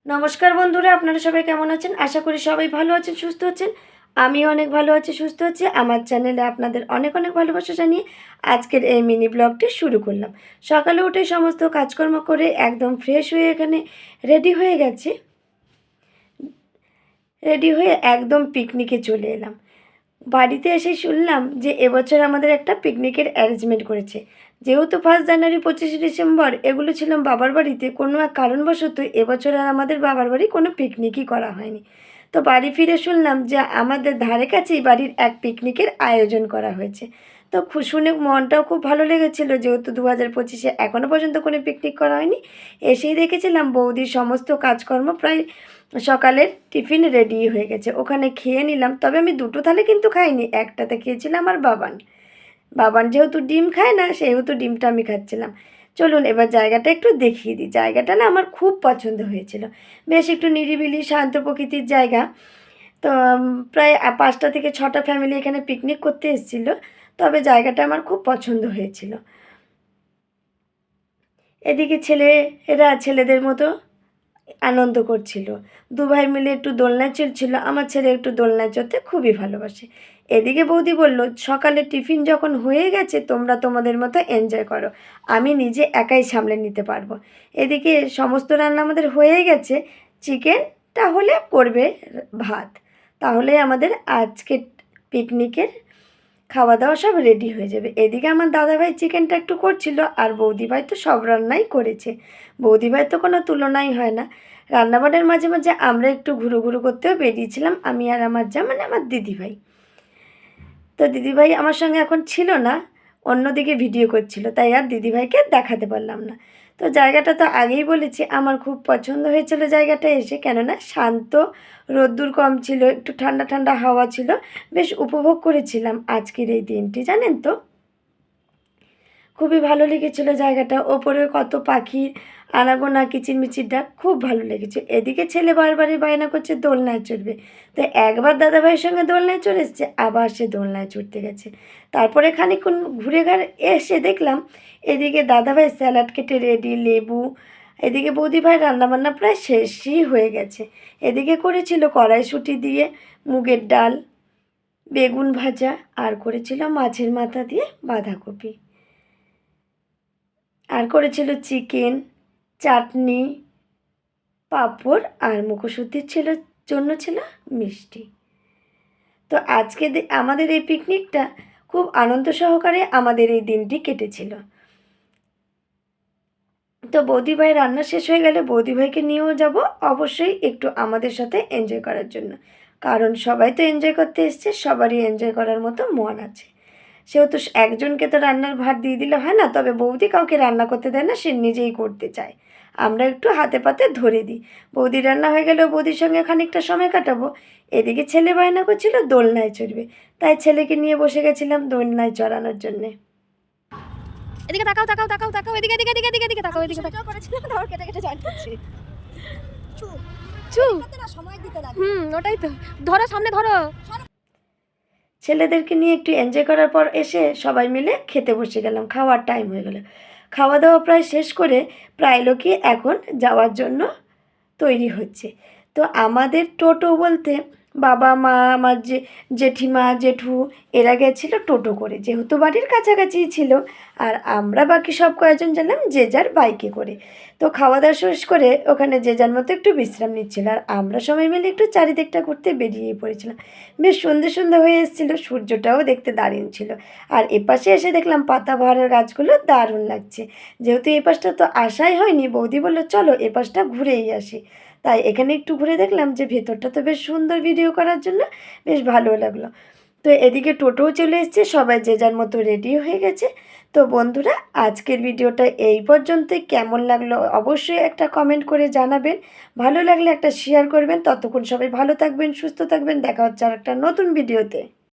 নমস্কার বন্ধুরা, আপনারা সবাই কেমন আছেন? আশা করি সবাই ভালো আছেন, সুস্থ আছেন। আমিও অনেক ভালো আছি, সুস্থ আছি। আমার চ্যানেলে আপনাদের অনেক অনেক ভালোবাসা জানিয়ে আজকের এই মিনি ব্লগটি শুরু করলাম। সকালে উঠে সমস্ত কাজকর্ম করে একদম ফ্রেশ হয়ে এখানে রেডি হয়ে গেছি। রেডি হয়ে একদম পিকনিকে চলে এলাম। বাড়িতে এসে শুনলাম যে এবছর আমাদের একটা পিকনিকের অ্যারেঞ্জমেন্ট করেছে। যেহেতু 1 জানুয়ারি 25 ডিসেম্বর এগুলো ছিলাম বাবার বাড়িতে, কোনো এক কারণবশত এবছর আর আমাদের বাবার বাড়ি কোনো পিকনিকই করা হয়নি। তো বাড়ি ফিরে শুনলাম যে আমাদের ধারে কাছেই বাড়ির এক পিকনিকের আয়োজন করা হয়েছে। তো শুনে মনটাও খুব ভালো লেগেছিলো, যেহেতু 2025-এ এখনও পর্যন্ত কোনো পিকনিক করা হয়নি। এসেই দেখেছিলাম বৌদির সমস্ত কাজকর্ম প্রায় সকালের টিফিন রেডি হয়ে গেছে, ওখানে খেয়ে নিলাম। তবে আমি দুটো থালে কিন্তু খাইনি, একটাতে খেয়েছিলাম আর বাবান বাবান যেহেতু ডিম খায় না, সেহেতু ডিমটা আমি খাচ্ছিলাম। চলুন এবার জায়গাটা একটু দেখিয়ে দিই। জায়গাটা না আমার খুব পছন্দ হয়েছিল, বেশ একটু নিরিবিলি শান্ত প্রকৃতির জায়গা। তো প্রায় 5টা থেকে 6টা ফ্যামিলি এখানে পিকনিক করতে এসেছিল। তবে জায়গাটা আমার খুব পছন্দ হয়েছিল। এদিকে এরা ছেলেদের মতো আনন্দ করছিল। 2 ভাই মিলে একটু দোলনায় চড়ছিল। আমার ছেলে একটু দোলনায় চড়তে খুবই ভালোবাসে। এদিকে বৌদি বলল, সকালে টিফিন যখন হয়ে গেছে তোমরা তোমাদের মতো এনজয় করো, আমি নিজে একাই সামলে নিতে পারবো। এদিকে সমস্ত রান্না আমাদের হয়ে গেছে। চিকেনটা হলে করবে ভাত, তাহলে আমাদের আজকের পিকনিকের খাওয়া দাওয়া সব রেডি হয়ে যাবে। এদিকে আমার দাদাভাই চিকেনটা একটু করছিল, আর বৌদিভাই তো সব রান্নাই করেছে। বৌদিভাই তো কোনো তুলনাই হয় না। রান্নাবান্নার মাঝে মাঝে আমরা একটু ঘুরু ঘুরু করতেও বেরিয়েছিলাম, আমি আর আমার যা, মানে আমার দিদিভাই। তো দিদিভাই আমার সঙ্গে এখন ছিল না, অন্যদিকে ভিডিও করছিল, তাই আর দিদিভাইকে দেখাতে পারলাম না। তো জায়গাটা তো আগেই বলেছি আমার খুব পছন্দ হয়েছিল জায়গাটা এসে, কেননা শান্ত, রোদ্দুর কম ছিল, একটু ঠান্ডা ঠান্ডা হাওয়া ছিল। বেশ উপভোগ করেছিলাম আজকের এই দিনটি, জানেন তো। খুবই ভালো লেগেছিল জায়গাটা। ওপরে কত পাখির আনাগোনা, কিচিরমিচির ডাক, খুব ভালো লেগেছে। এদিকে ছেলে বারবারই বায়না করছে দোলনায় চড়বে। তো একবার দাদাভাইয়ের সঙ্গে দোলনায় চড়ে এসছে, আবার সে দোলনায় চড়তে গেছে। তারপরে খানিকক্ষণ ঘুরে এসে দেখলাম এদিকে দাদাভাই স্যালাড কেটে রেডি, লেবু। এদিকে বৌদিভাই রান্নাবান্না প্রায় শেষই হয়ে গেছে। এদিকে করেছিল কড়াইশুঁটি দিয়ে মুগের ডাল, বেগুন ভাজা, আর করেছিল মাছের মাথা দিয়ে বাঁধাকপি, আর করেছিল চিকেন, চাটনি, পাঁপড়, আর মুখোশুদ্ধির জন্য ছিল মিষ্টি। তো আজকে আমাদের এই পিকনিকটা খুব আনন্দ সহকারে আমাদের এই দিনটি কেটেছিল। তো বৌদিভাই রান্না শেষ হয়ে গেলে বৌদিভাইকে নিয়েও যাব অবশ্যই একটু আমাদের সাথে এনজয় করার জন্য, কারণ সবাই তো এনজয় করতে এসছে, সবারই এনজয় করার মতো মন আছে। সেহেতু একজনকে তো রান্নার ভার দিয়ে দিলে হয় না, তবে বৌদি কাউকে রান্না করতে দেয় না, সে নিজেই করতে চায়। আমরা একটু হাতে পাতে ধরে দিই। বৌদি রান্না হয়ে গেলেও বৌদির সঙ্গে খানিকটা সময় কাটাবো। এদিকে ছেলে বায়না করছিল দোলনায় চড়বে, তাই ছেলেকে নিয়ে বসে গেছিলাম দোলনায় চড়ানোর জন্যে। এদিকে তাকাও তাকাও তাকাও তাকাও, এদিকে এদিকে এদিকে এদিকে এদিকে তাকাও, এদিকে তাকাও করেছিলাম, তারপর কেটে কেটে জয়েন করছি। চু চু না, সময় দিতে লাগে। ওটাই তো, ধরো সামনে ধরো। ছেলেদেরকে নিয়ে একটু এনজয় করার পর এসে সবাই মিলে খেতে বসে গেলাম। খাওয়ার টাইম হয়ে গেল। খাওয়া দাওয়া প্রায় শেষ করে প্রায় লোকই এখন যাওয়ার জন্য তৈরি হচ্ছে। তো আমাদের টোটো বলতে বাবা মা, আমার জেঠিমা জেঠু, এরা গেছিলো টোটো করে, যেহেতু বাড়ির কাছাকাছিই ছিল। আর আমরা বাকি সব কয়েকজন গেলাম যে যার বাইকে করে। তো খাওয়া দাওয়া শেষ করে ওখানে যে যার মতো একটু বিশ্রাম নিচ্ছিল, আর আমরা সবাই মিলে একটু চারিদিকটা ঘুরতে বেরিয়ে পড়েছিলাম। বেশ সন্ধে সন্ধে হয়ে এসেছিল, সূর্যটাও দেখতে দারুণ ছিল। আর এপাশে এসে দেখলাম পাতাবাহারের গাছগুলো দারুণ লাগছে। যেহেতু এই পাশটা তো আসাই হয়নি, বৌদি বললো চলো এ পাশটা ঘুরেই আসি। তাই এখানে একটু ঘুরে দেখলাম যে ভেতরটা তো বেশ সুন্দর, ভিডিও করার জন্য বেশ ভালো লাগলো। তো এদিকে টোটোও চলে এসছে, সবাই যে যার মতো রেডি হয়ে গেছে। তো বন্ধুরা, আজকের ভিডিওটা এই পর্যন্তই। কেমন লাগলো অবশ্যই একটা কমেন্ট করে জানাবেন, ভালো লাগলে একটা শেয়ার করবেন। ততক্ষণ সবাই ভালো থাকবেন, সুস্থ থাকবেন, দেখা হচ্ছে আর একটা নতুন ভিডিওতে।